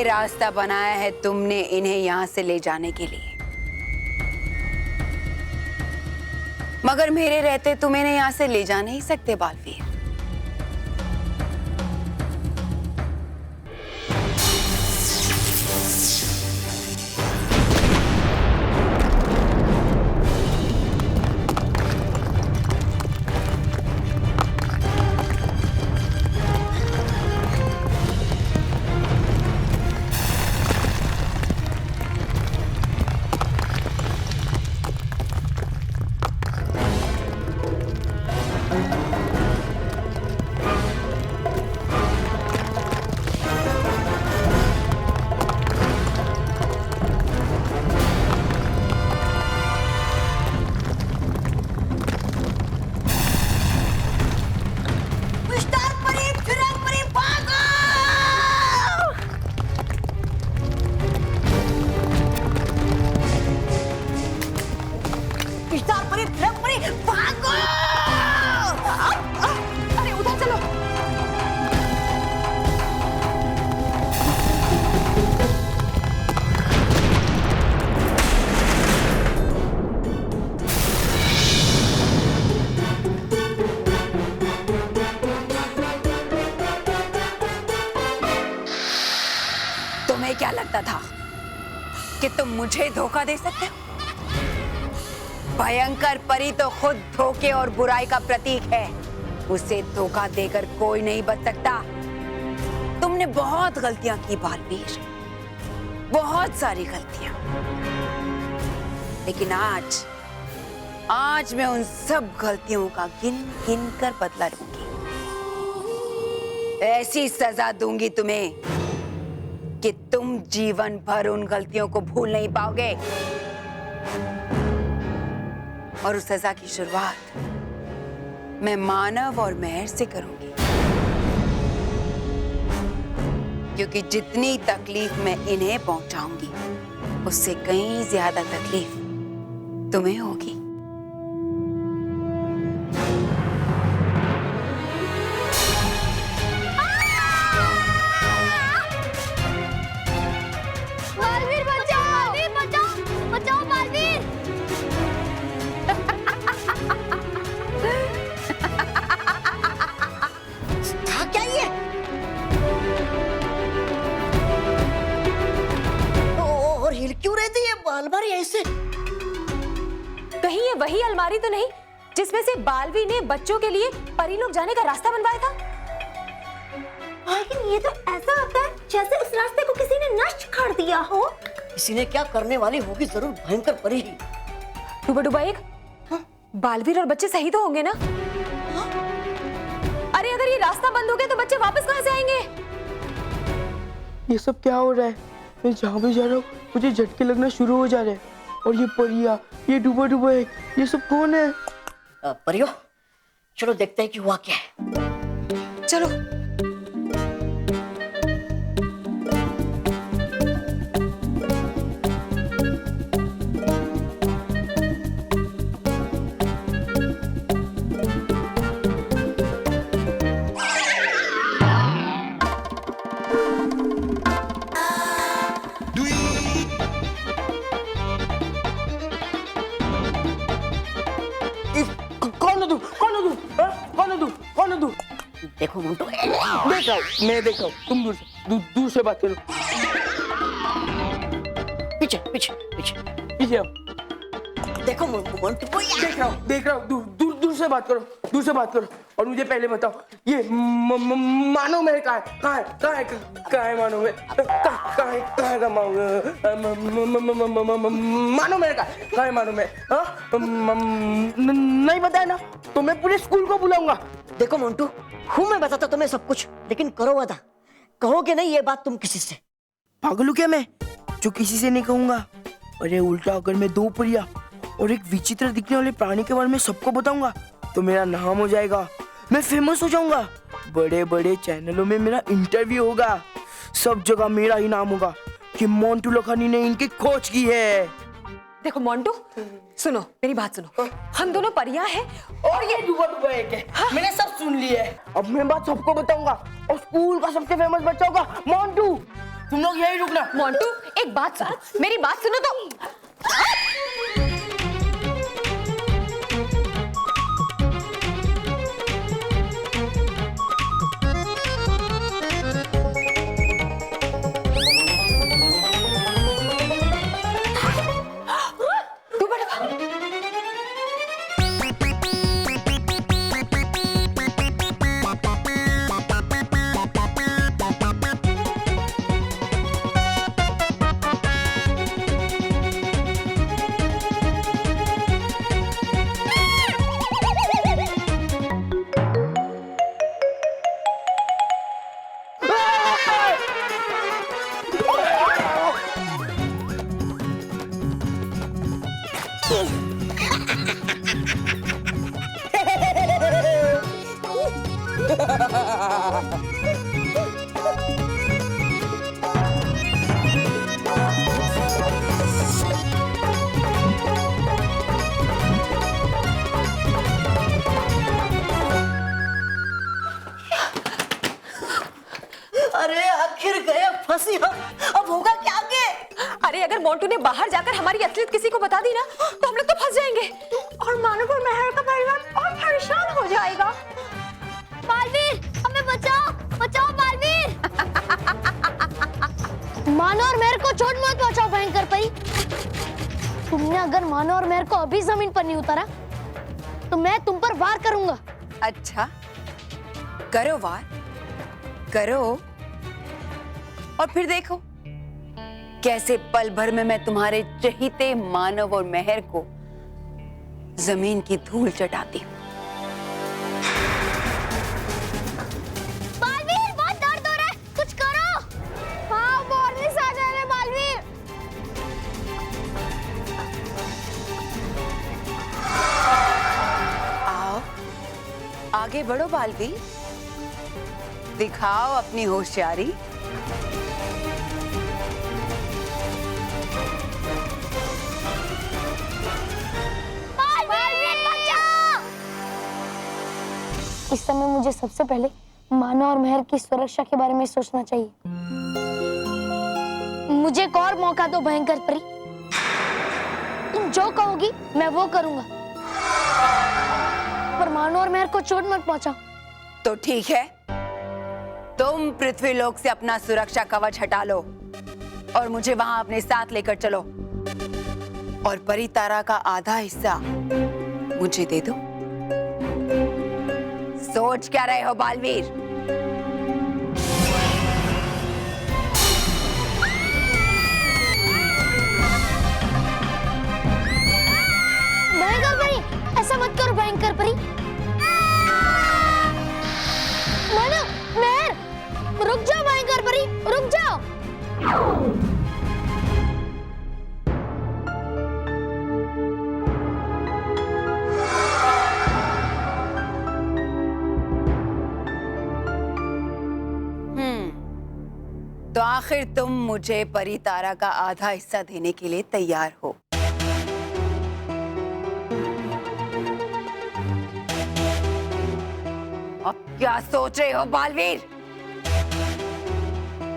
रास्ता बनाया है तुमने इन्हें यहाँ से ले जाने के लिए, मगर मेरे रहते तुम इन्हें यहाँ से ले जा नहीं सकते बालवीर। तुम्हें क्या लगता था कि तुम मुझे धोखा दे सकते हो? भयंकर परी तो खुद धोखे और बुराई का प्रतीक है। उसे धोखा देकर कोई नहीं बच सकता। तुमने बहुत गलतियां की बालवीर, बहुत सारी गलतियां, लेकिन आज मैं उन सब गलतियों का गिन गिन कर बदला लूंगी। ऐसी सजा दूंगी तुम्हें कि तुम जीवन भर उन गलतियों को भूल नहीं पाओगे। और उस सजा की शुरुआत मैं मानव और मेहर से करूंगी, क्योंकि जितनी तकलीफ मैं इन्हें पहुंचाऊंगी उससे कहीं ज्यादा तकलीफ तुम्हें होगी। बालवीर बचाओ, बचाओ, बचाओ बालवीर। था क्या ये? और हिल क्यों रहे थे ये अलमारी ऐसे? कहीं ये वही अलमारी तो नहीं जिसमें से बालवी ने बच्चों के लिए परी लोग जाने का रास्ता बनवाया था? लेकिन ये तो ऐसा लगता है जैसे उस रास्ते को किसी ने नष्ट कर दिया हो। किसी ने क्या करने वाली होगी, जरूर भयंकर परी ही। डूबा डूबा एक, बालवीर और बच्चे सही तो होंगे ना? अरे अगर ये रास्ता बंद हो गया तो बच्चे वापस कहाँ से आएंगे? ये सब क्या हो रहा है? मैं जहाँ भी जा रहा हूँ मुझे झटके लगना शुरू हो जा रहे हैं। और ये परिया, ये डूबा डूबा है, ये सब कौन है? परियो, चलो देखते हैं कि हुआ क्या है। चलो। कौन है तू? देखो मोंटू, देख रहा हूँ, मैं देख रहा हूँ। तुम दूर से बात करो। पीछे पीछे पीछे पीछे आओ। देखो मोंटू, देख रहा हूँ। दूर से बात करो। और मुझे पहले बताओ, ये मानव मेहर कहाँ है मानव मेहर? कहाँ है मानव मेहर? कहाँ है मानव मेहर? नहीं बताया ना तो मैं पूरे स्कूल को बुलाऊंगा। देखो मोंटू, हूँ मैं बताता तुम्हें सब कुछ, लेकिन करो वादा, कहोगे नहीं ये बात तुम किसी से? पागल हूँ क्या मैं जो किसी से नहीं कहूंगा? अरे उल्टा, अगर मैं दो परिया और एक विचित्र दिखने वाले प्राणी के बारे में सबको बताऊंगा तो मेरा नाम हो जाएगा, मैं फेमस हो जाऊंगा। बड़े बड़े चैनलों में मेरा इंटरव्यू होगा, सब जगह मेरा ही नाम होगा कि मोंटू लोखानी ने इनकी खोज की है। देखो मोंटू, सुनो मेरी बात सुनो। हम दोनों परियां हैं और ये डूबा डूबा एक है। हाँ। मैंने सब सुन लिया है। अब मैं बात सबको बताऊंगा और स्कूल का सबसे फेमस बच्चा होगा मोंटू। तुम लोग यही रुकना। मोंटू एक बात सुनो, मेरी बात सुनो तो। तू बड़ा अरे आखिर गए फंसी हम, अब होगा क्या आगे? अरे अगर मोंटू ने बाहर जाकर हमारी असलियत किसी को बता दी ना तो हम लोग तो फंस जाएंगे और मानव और मेहर का परिवार और परेशान हो जाएगा। बालवीर, हमें बचाओ, बचाओ बालवीर। मानो और मेहर को चोट मत पहुंचाओ भयंकर परी। तुमने अगर मानो और मेहर को अभी जमीन पर नहीं उतारा तो मैं तुम पर वार करूंगा। अच्छा, करो वार, करो और फिर देखो कैसे पल भर में मैं तुम्हारे चहीते मानव और मेहर को जमीन की धूल चटाती हूँ। बालवीर, बहुत दर्द हो रहा है, कुछ करो। हाँ, वार्निस आ जा रहे हैं बालवीर। आओ, आगे बढ़ो बालवीर, दिखाओ अपनी होशियारी। इस समय मुझे सबसे पहले मानो और मेहर की सुरक्षा के बारे में सोचना चाहिए। मुझे एक और मौका दो भयंकर परी। तुम जो कहोगी मैं वो करूंगा, पर मानो और मेहर को चोट मत पहुंचाओ। तो ठीक है, तुम पृथ्वीलोक से अपना सुरक्षा कवच हटा लो और मुझे वहां अपने साथ लेकर चलो और परितारा का आधा हिस्सा मुझे दे दो। सोच क्या रहे हो बालवीर? भयंकर परी, ऐसा मत करो भयंकर परी। मानो, मेहर, रुक जाओ भयंकर परी, रुक जाओ। तो आखिर तुम मुझे परितारा का आधा हिस्सा देने के लिए तैयार हो? अब क्या सोच रहे हो बालवीर?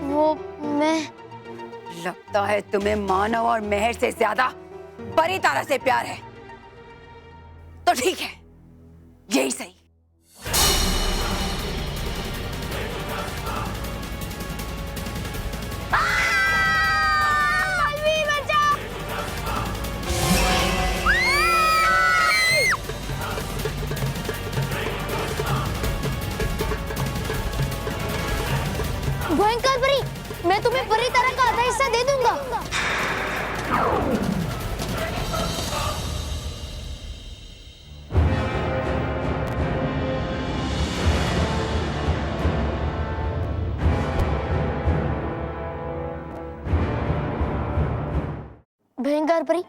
वो मैं लगता है तुम्हें मानव और मेहर से ज्यादा परितारा से प्यार है। तो ठीक है, यही सही। भयंकर परी, मैं तुम्हें परितारा का आधा हिस्सा दे दूंगा। भयंकर परी,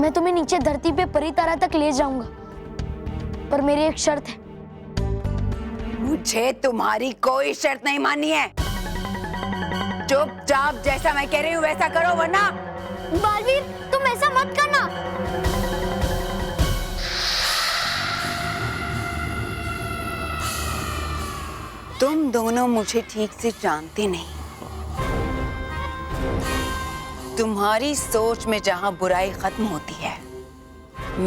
मैं तुम्हें नीचे धरती पे परितारा तक ले जाऊंगा, पर मेरी एक शर्त है। मुझे तुम्हारी कोई शर्त नहीं माननी है। चुपचाप जैसा मैं कह रही हूँ वैसा करो, वरना। बालवीर, तुम ऐसा मत करना। तुम दोनों मुझे ठीक से जानते नहीं, तुम्हारी सोच में जहां बुराई खत्म होती है,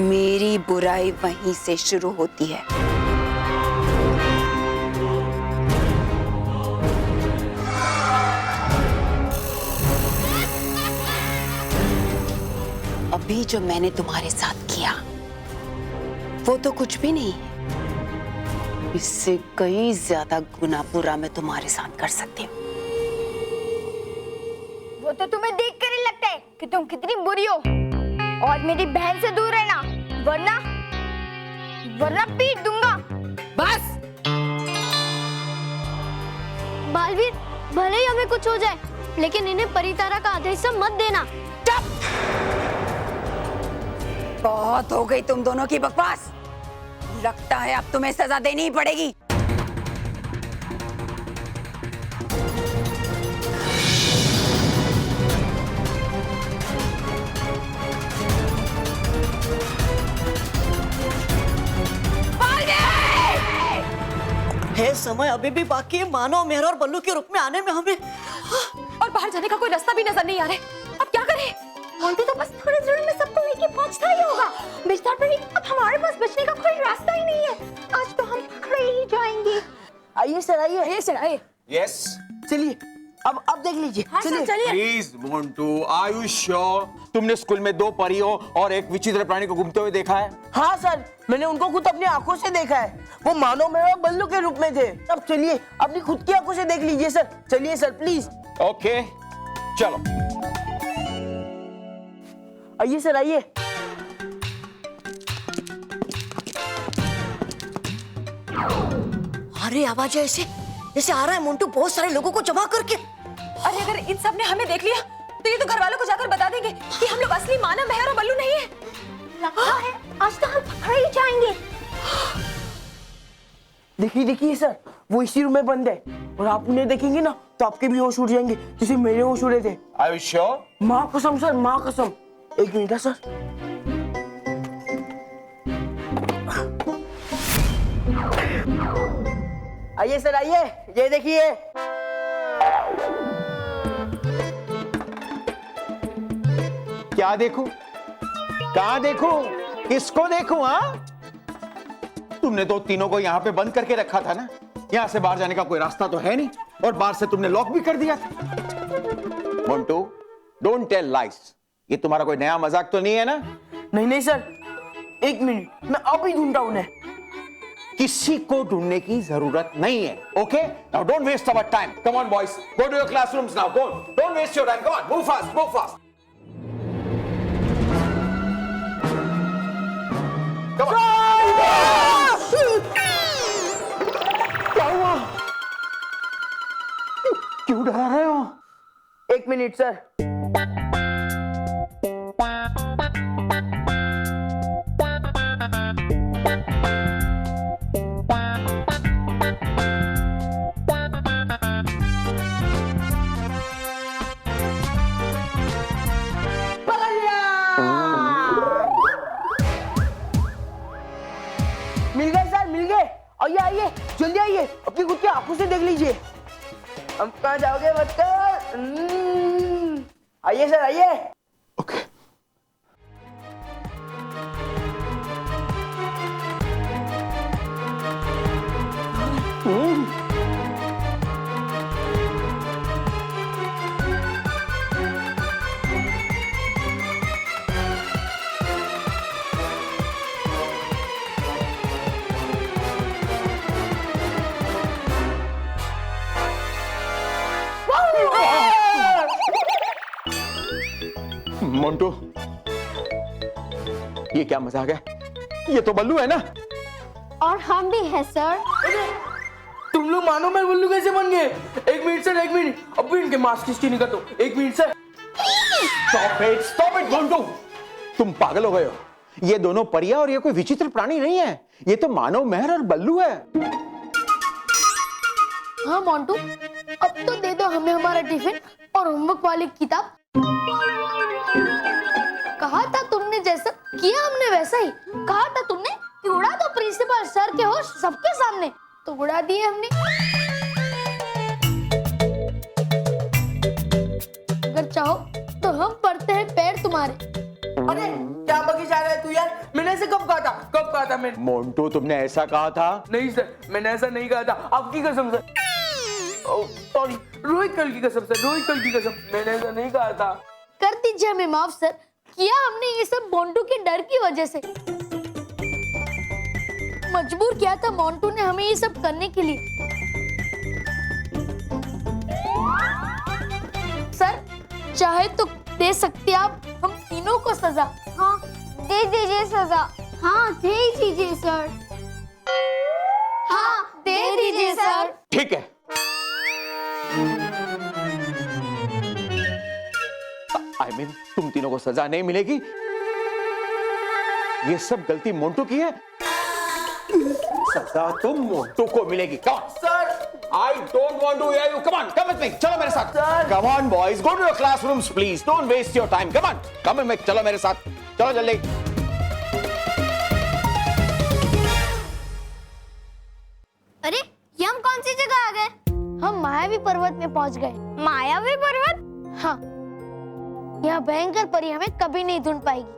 मेरी बुराई वहीं से शुरू होती है। अभी जो मैंने तुम्हारे साथ किया वो तो कुछ भी नहीं है, इससे कई ज्यादा गुना बुरा मैं तुम्हारे साथ कर सकती हूँ। वो तो तुम्हें देख कर ही लगता है कि तुम कितनी बुरी हो। और मेरी बहन से दूर रहना, वरना वरना पीट दूंगा। बस बालवीर, भले ही हमें कुछ हो जाए, लेकिन इन्हें परितारा का आधा हिस्सा मत देना। बहुत हो गई तुम दोनों की बकवास। लगता है अब तुम्हें सजा देनी ही पड़ेगी। है समय अभी भी बाकी है मानव, मेहर और बल्लू के रूप में आने में हमें। और बाहर जाने का कोई रास्ता भी नजर नहीं आ रहा है। अब क्या करें? मोंटू तो बस थोड़ी देर में सबको लेके पहुंचता ही होगा। बिस्तर पर ही अब हमारे पास बचने का कोई रास्ता ही नहीं है। आज तो हम पकड़े ही जाएंगे। आइए सर, आइए सर आइए। यस चलिए। अब देख लीजिए। चलिए। Please Montu, are you sure? तुमने स्कूल में 2 परियों और एक विचित्र प्राणी को घूमते हुए देखा है? हाँ सर, मैंने उनको खुद अपनी आंखों से देखा है। वो मानव में और बल्लू के रूप में थे। अब चलिए अपनी खुद की आंखों से देख लीजिए सर। चलिए सर प्लीज। ओके चलो। आइए सर, आइए। अरे आवाज ऐसे जैसे आ रहा है मोंटू बहुत सारे लोगों को जमा करके। अरे अगर इन सब ने हमें देख लिया तो ये तो घर वालों को जाकर बता देंगे कि हम लोग असली मानव, मेहर और बल्लू नहीं है। लगता है आज तो हम पकड़े ही जाएंगे। देखिए देखिए सर, वो इसी रूम में बंद है और आप उन्हें देखेंगे ना तो आपके भी होश उड़ जाएंगे जैसे मेरे होश उड़े थे। Are you sure? माँ कसम सर, माँ कसम। एक मिनट सर। आइए सर, आइए। ये देखिए। क्या देखूं? कहाँ देखूं? किसको देखूं? हाँ, तुमने तो तीनों को यहाँ पे बंद करके रखा था ना। यहाँ से बाहर जाने का कोई रास्ता तो है नहीं और बाहर से तुमने लॉक भी कर दिया था। मोंटू, डोंट टेल लाइस। ये तुम्हारा कोई नया मजाक तो नहीं है ना? नहीं नहीं सर, एक मिनट, मैं अभी ढूंढता हूं उन्हें। किसी को ढूंढने की जरूरत नहीं है। Okay, now don't waste our time. Come on boys, go to your classrooms now. Go, don't waste your time. Come on, move fast, move fast. Come on. क्या हुआ? क्यों डरा रहे हो? एक मिनट सर। मिल गए सर, मिल गए। आइए आइए, जल्दी आइए, अपनी खुद की आंखों से देख लीजिए। हम कहाँ जाओगे बच्चों? आइए सर, आइए। ओके। मोंटू, ये क्या मजाक है? ये तो बल्लू है ना? और हम भी है सर। तुम लोग मानो मैं बल्लू कैसे बन गए? एक मिनट सर, एक मिनट। अब भी इनके मास्क किसकी निकल दो। एक minute sir. Stop it Montu. तुम पागल हो गए हो। ये दोनों परियां और ये कोई विचित्र प्राणी नहीं है। ये तो मानव, मेहर और बल्लू है। हाँ मोंटू, अब तो दे दो हमें हमारा टिफिन और होमवर्क वाली किताब। कहा था तुमने जैसा किया हमने वैसा ही। कहा था तुमने कि उड़ा दो प्रिंसिपल सर के होश सबके सामने, तो उड़ा दिए हमने। अगर चाहो तो हम पड़ते हैं पैर तुम्हारे। अरे क्या बकी जा रहा है तू यार? मैंने ऐसे कब कहा था मैंने? मोंटू तुमने ऐसा कहा था? नहीं सर, मैंने ऐसा नहीं कहा था, आपकी कसम सर। सॉरी, रोहित कल की कसम, मैंने ऐसा नहीं कहा था। कर दीजिए हमें माफ सर, किया हमने ये सब मोंटू के डर की वजह से। मजबूर किया था मोंटू ने हमें ये सब करने के लिए। सर चाहे तो दे सकते आप हम तीनों को सजा। हाँ दे दीजिए सजा। हाँ दे दीजिए सर। हाँ दे दीजिए सर। ठीक है, I mean, तुम तीनों को सजा नहीं मिलेगी। ये सब गलती मोंटू की है, सजा तो मोंटू को मिलेगी। Come on. Sir I don't want to hear you. Come on, come with me. चलो मेरे साथ। Come on, boys, go to your classrooms, please. Don't waste your time. Come on, come with me. चलो मेरे साथ, चलो जल्दी। अरे ये हम कौन सी जगह आ गए? हम मायावी पर्वत में पहुंच गए। मायावी पर्वत? हाँ, यह भयंकर परी हमें कभी नहीं ढूंढ पाएगी।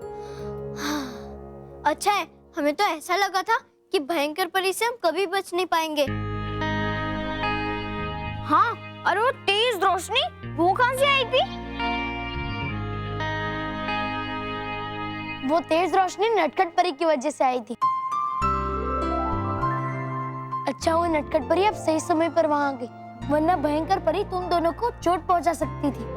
अच्छा है, हमें तो ऐसा लगा था कि भयंकर परी से हम कभी बच नहीं पाएंगे। हाँ, और वो तेज रोशनी वो कहाँ से आई थी? वो तेज रोशनी नटखट परी की वजह से आई थी। अच्छा वो नटखट परी अब सही समय पर वहां आ गई, वरना भयंकर परी तुम दोनों को चोट पहुंचा सकती थी।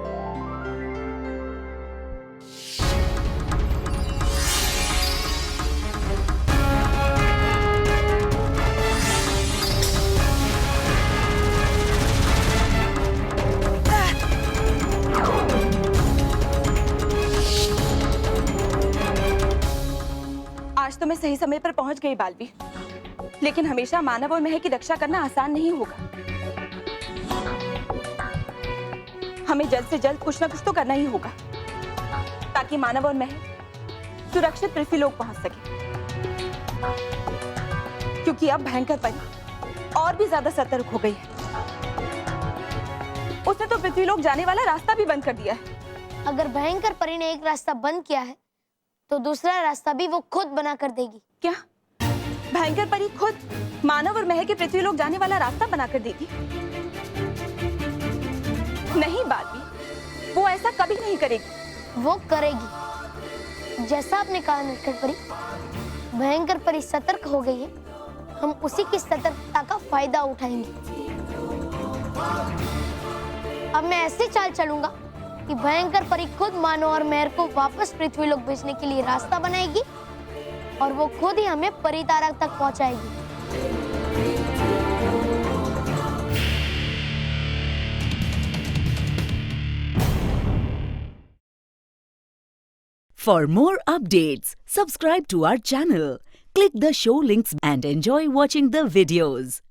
आज तो मैं सही समय पर पहुंच गई बालवी, लेकिन हमेशा मानव और महक की रक्षा करना आसान नहीं होगा। हमें जल्द से जल्द कुछ ना कुछ तो करना ही होगा ताकि मानव और महक सुरक्षित पृथ्वीलोक पहुंच सके, क्योंकि अब भयंकर परी और भी ज्यादा सतर्क हो गई है। उसने तो पृथ्वीलोक जाने वाला रास्ता भी बंद कर दिया है। अगर भयंकर परी ने एक रास्ता बंद किया है तो दूसरा रास्ता भी वो खुद बना कर देगी। क्या भयंकर परी खुद मानव और महक के पृथ्वीलोक जाने वाला रास्ता बना कर देगी? नहीं बालवी, वो ऐसा कभी नहीं करेगी। वो करेगी। जैसा आपने कहा नटखट परी, भयंकर परी सतर्क हो गई है, हम उसी की सतर्कता का फायदा उठाएंगे। अब मैं ऐसी चाल चलूंगा कि भयंकर परी खुद मानव और मेहर को वापस पृथ्वीलोक भेजने के लिए रास्ता बनाएगी और वो खुद ही हमें परितारा तक पहुंचाएगी। For more updates, subscribe to our channel, click the show links and enjoy watching the videos.